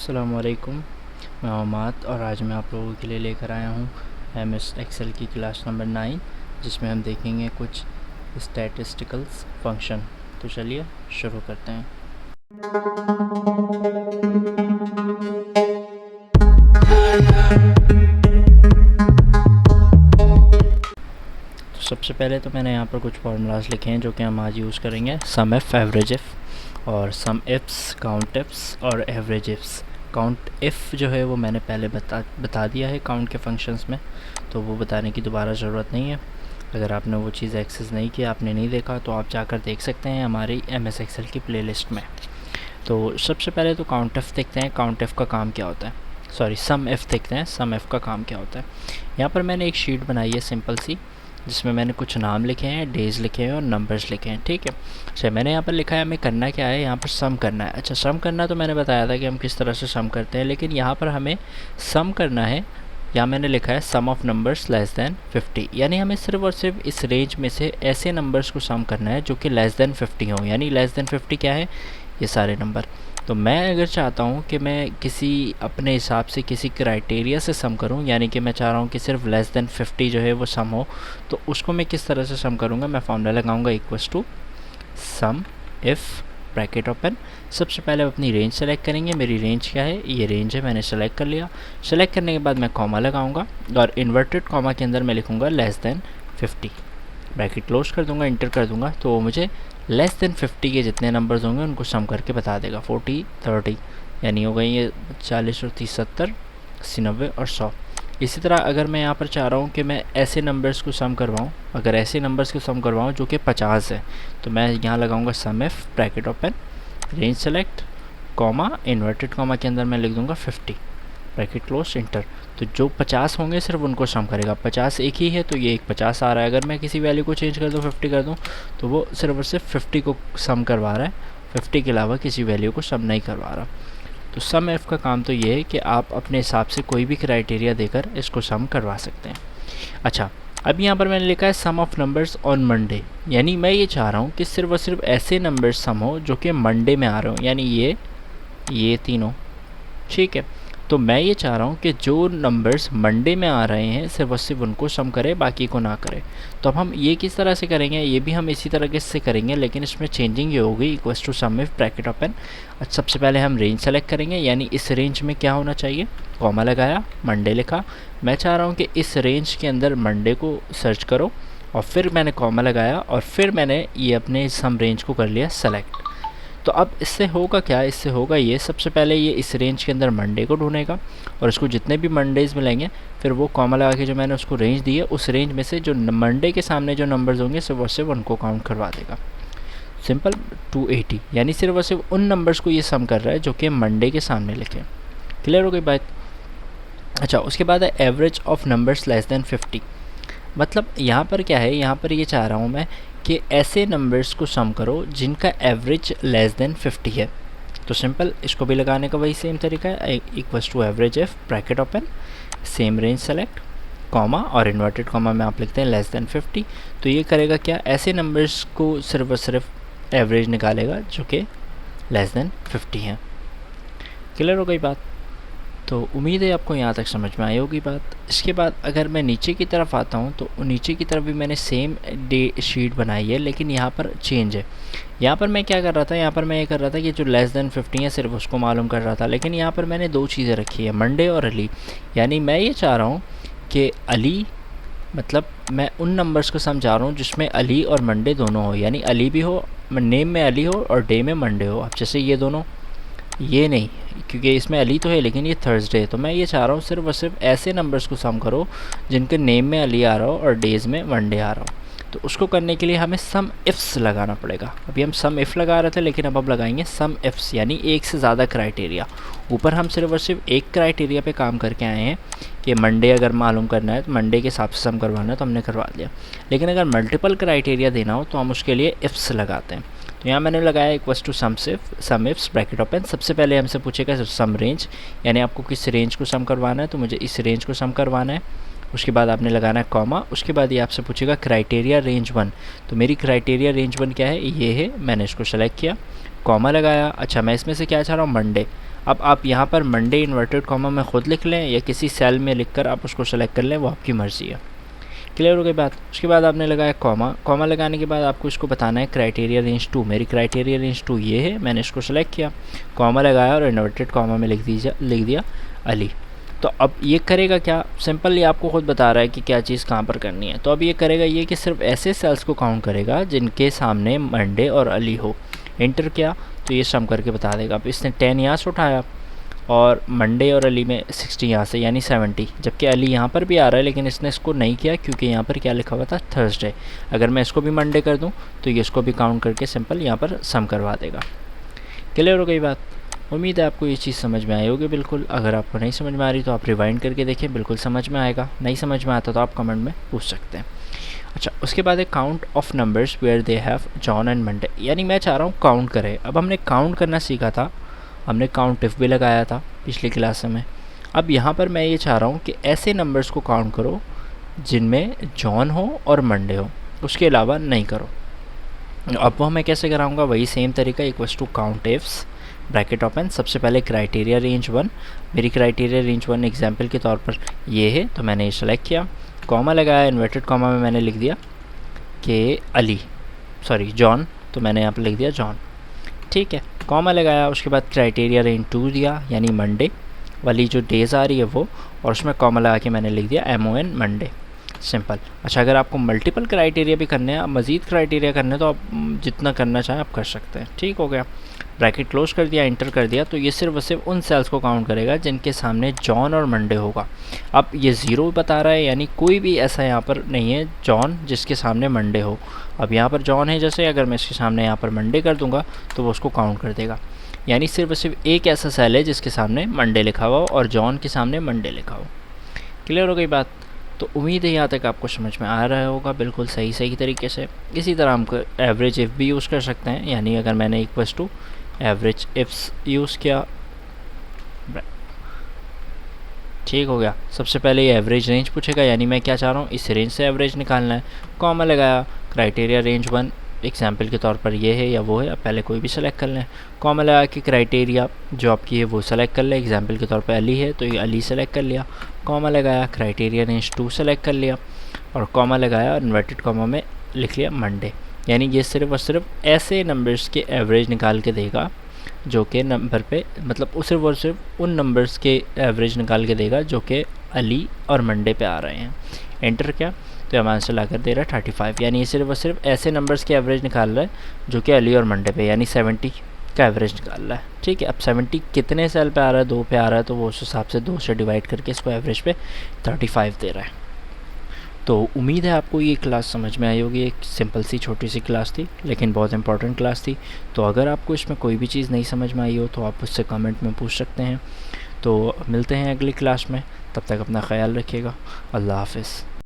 अस्सलामुअलैकुम, मैं उमाद और आज मैं आप लोगों के लिए लेकर आया हूँ एमएस एक्सेल की क्लास नंबर 9 जिसमें हम देखेंगे कुछ स्टैटिस्टिकल्स फंक्शन। तो चलिए शुरू करते हैं। तो सबसे पहले तो मैंने यहाँ पर कुछ फार्मूलाज लिखे हैं जो कि हम आज यूज़ करेंगे। सम एफ, एवरेज एफ और सम एफ्स, काउंट एफ्स और एवरेज एफ्स। काउंट एफ जो है वो मैंने पहले बता दिया है काउंट के फंक्शंस में, तो वो बताने की दोबारा ज़रूरत नहीं है। अगर आपने वो चीज़ एक्सेस नहीं किया, आपने नहीं देखा, तो आप जाकर देख सकते हैं हमारी एमएस एक्सेल की प्लेलिस्ट में। तो सबसे पहले तो काउंट एफ देखते हैं, काउंट एफ का काम क्या होता है। सॉरी, सम एफ देखते हैं, सम एफ का काम क्या होता है। यहाँ पर मैंने एक शीट बनाई है सिंपल सी, जिसमें मैंने कुछ नाम लिखे हैं, डेज़ लिखे हैं और नंबर्स लिखे हैं। ठीक है, अच्छा मैंने यहाँ पर लिखा है हमें करना क्या है, यहाँ पर सम करना है। अच्छा, सम करना तो मैंने बताया था कि हम किस तरह से सम करते हैं, लेकिन यहाँ पर हमें सम करना है। यहाँ मैंने लिखा है सम ऑफ नंबर्स लेस दैन 50, यानी हमें सिर्फ और सिर्फ इस रेंज में से ऐसे नंबर्स को सम करना है जो कि लेस दैन 50 हो। यानी लेस दैन 50 क्या है, ये सारे नंबर। तो मैं अगर चाहता हूँ कि मैं किसी अपने हिसाब से किसी क्राइटेरिया से सम करूँ, यानी कि मैं चाह रहा हूँ कि सिर्फ लेस दैन 50 जो है वो सम हो, तो उसको मैं किस तरह से सम करूँगा। मैं फॉर्मूला लगाऊँगा equals to sum if bracket open. सबसे पहले अपनी रेंज सेलेक्ट करेंगे। मेरी रेंज क्या है, ये रेंज है, मैंने सेलेक्ट कर लिया। सेलेक्ट करने के बाद मैं कॉमा लगाऊंगा और इन्वर्टेड कॉमा के अंदर मैं लिखूँगा लेस दैन 50, ब्रैकेट क्लोज कर दूंगा, इंटर कर दूंगा, तो वो मुझे लेस दैन 50 के जितने नंबर्स होंगे उनको सम करके बता देगा। 40, 30 यानी हो गई ये 40 और 30 70, 80, 90 और 100। इसी तरह अगर मैं यहाँ पर चाह रहा हूँ कि मैं ऐसे नंबर्स को सम करवाऊँ, अगर ऐसे नंबर्स को सम करवाऊँ जो कि 50 है, तो मैं यहाँ लगाऊंगा sum F bracket open, range select, comma, inverted comma के अंदर मैं लिख दूंगा 50, ब्रैकेट क्लोज, इंटर। तो जो 50 होंगे सिर्फ उनको सम करेगा। 50 एक ही है तो ये एक 50 आ रहा है। अगर मैं किसी वैल्यू को चेंज कर दूँ, 50 कर दूँ, तो वो सिर्फ और सिर्फ 50 को सम करवा रहा है, 50 के अलावा किसी वैल्यू को सम नहीं करवा रहा। तो सम एफ का काम तो ये है कि आप अपने हिसाब से कोई भी क्राइटेरिया देकर इसको सम करवा सकते हैं। अच्छा, अब यहाँ पर मैंने लिखा है सम ऑफ नंबर्स ऑन मंडे, यानी मैं ये चाह रहा हूँ कि सिर्फ और सिर्फ ऐसे नंबर्स सम हो जो कि मंडे में आ रहे हो, यानी ये तीनों। ठीक है, तो मैं ये चाह रहा हूँ कि जो नंबर्स मंडे में आ रहे हैं सिर्फ और सिर्फ उनको सम करे, बाकी को ना करे। तो अब हम ये किस तरह से करेंगे, ये भी हम इसी तरह से करेंगे, लेकिन इसमें चेंजिंग ये होगी equals to sum if bracket open. सबसे पहले हम रेंज सेलेक्ट करेंगे, यानी इस रेंज में क्या होना चाहिए, कॉमा लगाया, मंडे लिखा। मैं चाह रहा हूँ कि इस रेंज के अंदर मंडे को सर्च करो, और फिर मैंने कॉमा लगाया और फिर मैंने ये अपने सम रेंज को कर लिया सेलेक्ट। तो अब इससे होगा क्या, इससे होगा ये, सबसे पहले ये इस रेंज के अंदर मंडे को ढूंढेगा और इसको जितने भी मंडेज़ मिलेंगे, फिर वो कॉमा लगा के जो मैंने उसको रेंज दी है उस रेंज में से जो मंडे के सामने जो नंबर्स होंगे सिर्फ और सिर्फ उनको काउंट करवा देगा। सिंपल, 280, यानी सिर्फ और सिर्फ उन नंबर्स को ये सम कर रहा है जो कि मंडे के सामने लिखे। क्लियर हो गई बात। अच्छा, उसके बाद है average of numbers less than 50। मतलब यहाँ पर क्या है, यहाँ पर ये चाह रहा हूँ मैं कि ऐसे नंबर्स को सम करो जिनका एवरेज लेस देन 50 है। तो सिंपल, इसको भी लगाने का वही सेम तरीका है, equals to average if bracket open, same range select, comma और इन्वर्टेड कॉमा में आप लिखते हैं लेस देन 50। तो ये करेगा क्या, ऐसे नंबर्स को सिर्फ और सिर्फ एवरेज निकालेगा जो कि लेस देन 50 हैं। क्लियर हो गई बात। तो उम्मीद है आपको यहाँ तक समझ में आई होगी बात। इसके बाद अगर मैं नीचे की तरफ आता हूँ, तो नीचे की तरफ भी मैंने सेम शीट बनाई है, लेकिन यहाँ पर चेंज है। यहाँ पर मैं क्या कर रहा था, यहाँ पर मैं ये कर रहा था कि जो लेस दैन 50 है सिर्फ उसको मालूम कर रहा था, लेकिन यहाँ पर मैंने दो चीज़ें रखी है, मंडे और अली। यानी मैं ये चाह रहा हूँ कि अली, मतलब मैं उन नंबर्स को समझा रहा हूँ जिसमें अली और मंडे दोनों हो, यानी अली भी हो, नेम में अली हो और डे में मंडे हो। अब जैसे ये दोनों, ये नहीं, क्योंकि इसमें अली तो है लेकिन ये थर्सडे है, तो मैं ये चाह रहा हूँ सिर्फ और सिर्फ ऐसे नंबर्स को सम करो जिनके नेम में अली आ रहा हो और डेज़ में मंडे आ रहा हो। तो उसको करने के लिए हमें सम इफ्स लगाना पड़ेगा। अभी हम सम इफ़ लगा रहे थे, लेकिन अब लगाएंगे सम इफ्स, यानी एक से ज़्यादा क्राइटेरिया। ऊपर हम सिर्फ और सिर्फ एक क्राइटेरिया पे काम करके आए हैं कि मंडे अगर मालूम करना है तो मंडे के हिसाब से सम करवाना है, तो हमने करवा दिया। लेकिन अगर मल्टीपल क्राइटेरिया देना हो तो हम उसके लिए इफ्स लगाते हैं। तो यहाँ मैंने लगाया equals to sum ifs bracket open. सबसे पहले हमसे पूछेगा सम रेंज, यानी आपको किस रेंज को सम करवाना है, तो मुझे इस रेंज को सम करवाना है। उसके बाद आपने लगाना है कॉमा, उसके बाद ये आपसे पूछेगा क्राइटेरिया रेंज 1। तो मेरी क्राइटेरिया रेंज 1 क्या है, ये है, मैंने इसको सेलेक्ट किया, कॉमा लगाया। अच्छा, मैं इसमें से क्या चाह रहा हूँ, मंडे। अब आप यहाँ पर मंडे इन्वर्टेड कॉमा में ख़ुद लिख लें या किसी सेल में लिख कर आप उसको सेलेक्ट कर लें, वो आपकी मर्ज़ी है। क्लियर हो गई बात। उसके बाद आपने लगाया कॉमा। कॉमा लगाने के बाद आपको इसको बताना है क्राइटेरिया रेंज 2। मेरी क्राइटेरिया रेंज 2 ये है, मैंने इसको सेलेक्ट किया, कॉमा लगाया और इन्वर्टेड कॉमा में लिख दिया अली। तो अब ये करेगा क्या, सिंपल ये आपको ख़ुद बता रहा है कि क्या चीज़ कहाँ पर करनी है। तो अब ये करेगा ये कि सिर्फ ऐसे सेल्स को काउंट करेगा जिनके सामने मंडे और अली हो। एंटर किया तो ये सम करके बता देगा। अब इसने 10 यहाँ से उठाया और मंडे और अली में 60 यहाँ से, यानी 70, जबकि अली यहाँ पर भी आ रहा है लेकिन इसने इसको नहीं किया क्योंकि यहाँ पर क्या लिखा हुआ था, थर्सडे। अगर मैं इसको भी मंडे कर दूँ तो ये इसको भी काउंट करके सिंपल यहाँ पर सम करवा देगा। क्लियर हो गई बात। उम्मीद है आपको ये चीज़ समझ में आई होगी बिल्कुल। अगर आपको नहीं समझ में आ रही तो आप रिवाइंड करके देखें, बिल्कुल समझ में आएगा। नहीं समझ में आता तो आप कमेंट में पूछ सकते हैं। अच्छा, उसके बाद है count of numbers where they have John and Monday, यानी मैं चाह रहा हूँ काउंट करें। अब हमने काउंट करना सीखा था, हमने काउंट इफ भी लगाया था पिछली क्लास में। अब यहाँ पर मैं ये चाह रहा हूँ कि ऐसे नंबर्स को काउंट करो जिनमें जॉन हो और मंडे हो, उसके अलावा नहीं करो। अब वो मैं कैसे कराऊँगा, वही सेम तरीका, equals to count ifs bracket open. सबसे पहले क्राइटेरिया रेंज 1, मेरी क्राइटेरिया रेंज 1 एग्जाम्पल के तौर पर ये है तो मैंने ये सेलेक्ट किया, कॉमा लगाया, इन्वर्टेड कॉमा में मैंने लिख दिया कि जॉन, तो मैंने यहाँ पर लिख दिया जॉन। ठीक है, कॉमा लगाया, उसके बाद क्राइटेरिया रेंज 2 दिया, यानी मंडे वाली जो डेज़ आ रही है वो, और उसमें कॉमा लगा के मैंने लिख दिया MON मंडे, सिंपल। अच्छा, अगर आपको मल्टीपल क्राइटेरिया भी करने हैं, मज़ीद क्राइटेरिया करने हैं, तो आप जितना करना चाहें आप कर सकते हैं। ठीक हो गया, ब्रैकेट क्लोज कर दिया, एंटर कर दिया, तो ये सिर्फ और सिर्फ उन सेल्स को काउंट करेगा जिनके सामने जॉन और मंडे होगा। अब ये ज़ीरो बता रहा है, यानी कोई भी ऐसा यहाँ पर नहीं है जॉन जिसके सामने मंडे हो। अब यहाँ पर जॉन है, जैसे अगर मैं इसके सामने यहाँ पर मंडे कर दूँगा तो वो उसको काउंट कर देगा, यानी सिर्फ और सिर्फ एक ऐसा सेल है जिसके सामने मंडे लिखा हुआ हो और जॉन के सामने मंडे लिखा हो। क्लियर हो गई बात। तो उम्मीद है यहाँ तक आपको समझ में आ रहा होगा बिल्कुल सही तरीके से। इसी तरह हम एवरेज इफ़ भी यूज़ कर सकते हैं, यानी अगर मैंने equals to average ifs use किया, ठीक हो गया। सबसे पहले ये एवरेज रेंज पूछेगा, यानी मैं क्या चाह रहा हूँ, इस रेंज से एवरेज निकालना है। कॉमा लगाया, क्राइटेरिया रेंज 1 एग्जाम्पल के तौर पर ये है या वो है, अब पहले कोई भी सेलेक्ट कर लें। कॉमा लगा कि क्राइटेरिया जो आपकी है वो सेलेक्ट कर लें, एग्जाम्पल के तौर पर अली है तो ये अली सेलेक्ट कर लिया। कॉमा लगाया, क्राइटेरिया रेंज 2 सेलेक्ट कर लिया और कॉमा लगाया, इन्वर्टेड कॉमा में लिख लिया मंडे, यानी ये सिर्फ और सिर्फ ऐसे नंबर्स के एवरेज निकाल के देगा जो कि नंबर पे, मतलब सिर्फ और सिर्फ उन नंबर्स के एवरेज निकाल के देगा जो कि अली और मंडे पे आ रहे हैं। एंटर किया तो हमारे आंसर लाकर दे रहा है 35, यानी ये सिर्फ और सिर्फ ऐसे नंबर्स के एवरेज निकाल रहा है जो कि अली और मंडे पे, यानी 70 का एवरेज निकाल रहा है। ठीक है, अब 70 कितने सेल पे आ रहा है, 2 पे आ रहा है, तो वो उस हिसाब से 2 से डिवाइड करके इसको एवरेज पे 35 दे रहा है। तो उम्मीद है आपको ये क्लास समझ में आई होगी। एक सिंपल सी छोटी सी क्लास थी लेकिन बहुत इंपॉर्टेंट क्लास थी। तो अगर आपको इसमें कोई भी चीज़ नहीं समझ में आई हो तो आप उससे कमेंट में पूछ सकते हैं। तो मिलते हैं अगली क्लास में, तब तक अपना ख्याल रखिएगा। अल्लाह हाफ़िज़।